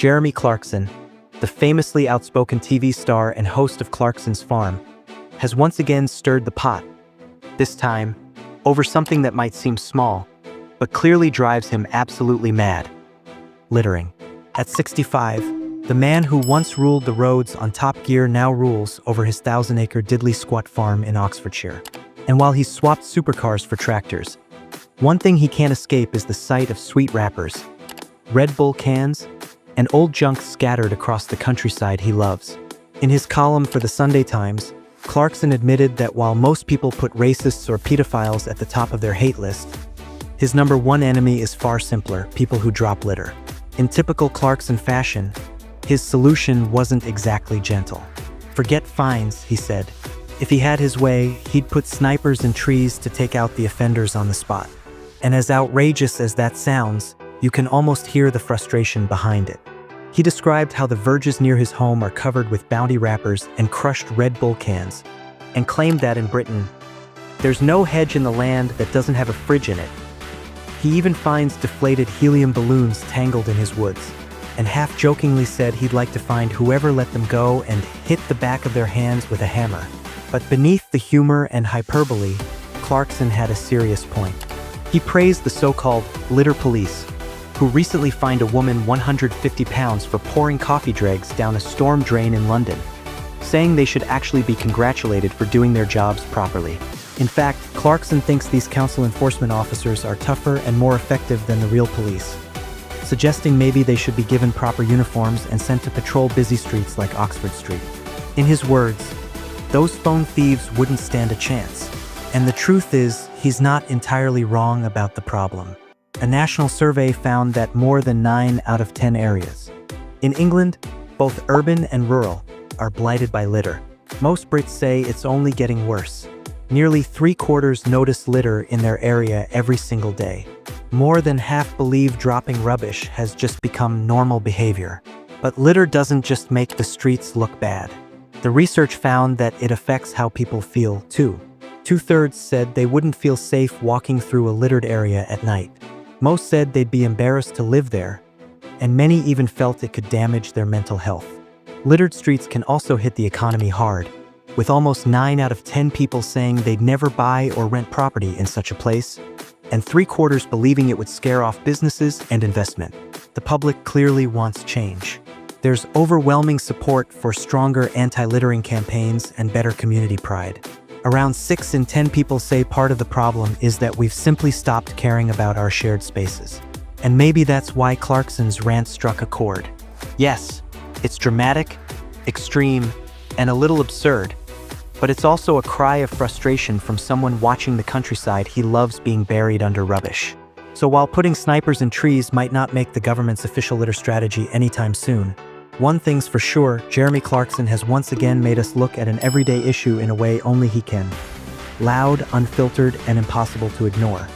Jeremy Clarkson, the famously outspoken TV star and host of Clarkson's Farm, has once again stirred the pot, this time over something that might seem small, but clearly drives him absolutely mad: littering. At 65, the man who once ruled the roads on Top Gear now rules over his 1,000-acre diddly-squat farm in Oxfordshire. And while he's swapped supercars for tractors, one thing he can't escape is the sight of sweet wrappers, Red Bull cans, and old junk scattered across the countryside he loves. In his column for the Sunday Times, Clarkson admitted that while most people put racists or pedophiles at the top of their hate list, his number one enemy is far simpler: people who drop litter. In typical Clarkson fashion, his solution wasn't exactly gentle. "Forget fines," he said. If he had his way, he'd put snipers in trees to take out the offenders on the spot. And as outrageous as that sounds, you can almost hear the frustration behind it. He described how the verges near his home are covered with Bounty wrappers and crushed Red Bull cans, and claimed that in Britain, there's no hedge in the land that doesn't have a fridge in it. He even finds deflated helium balloons tangled in his woods, and half-jokingly said he'd like to find whoever let them go and hit the back of their hands with a hammer. But beneath the humor and hyperbole, Clarkson had a serious point. He praised the so-called litter police, who recently fined a woman £150 for pouring coffee dregs down a storm drain in London, saying they should actually be congratulated for doing their jobs properly. In fact, Clarkson thinks these council enforcement officers are tougher and more effective than the real police, suggesting maybe they should be given proper uniforms and sent to patrol busy streets like Oxford Street. In his words, those phone thieves wouldn't stand a chance. And the truth is, he's not entirely wrong about the problem. A national survey found that more than 9 out of 10 areas in England, both urban and rural, are blighted by litter. Most Brits say it's only getting worse. Nearly 3/4 notice litter in their area every single day. More than half believe dropping rubbish has just become normal behavior. But litter doesn't just make the streets look bad. The research found that it affects how people feel, too. 2/3 said they wouldn't feel safe walking through a littered area at night. Most said they'd be embarrassed to live there, and many even felt it could damage their mental health. Littered streets can also hit the economy hard, with almost 9 out of 10 people saying they'd never buy or rent property in such a place, and 3/4 believing it would scare off businesses and investment. The public clearly wants change. There's overwhelming support for stronger anti-littering campaigns and better community pride. Around 6 in 10 people say part of the problem is that we've simply stopped caring about our shared spaces. And maybe that's why Clarkson's rant struck a chord. Yes, it's dramatic, extreme, and a little absurd, but it's also a cry of frustration from someone watching the countryside he loves being buried under rubbish. So while putting snipers in trees might not make the government's official litter strategy anytime soon, one thing's for sure: Jeremy Clarkson has once again made us look at an everyday issue in a way only he can. Loud, unfiltered, and impossible to ignore.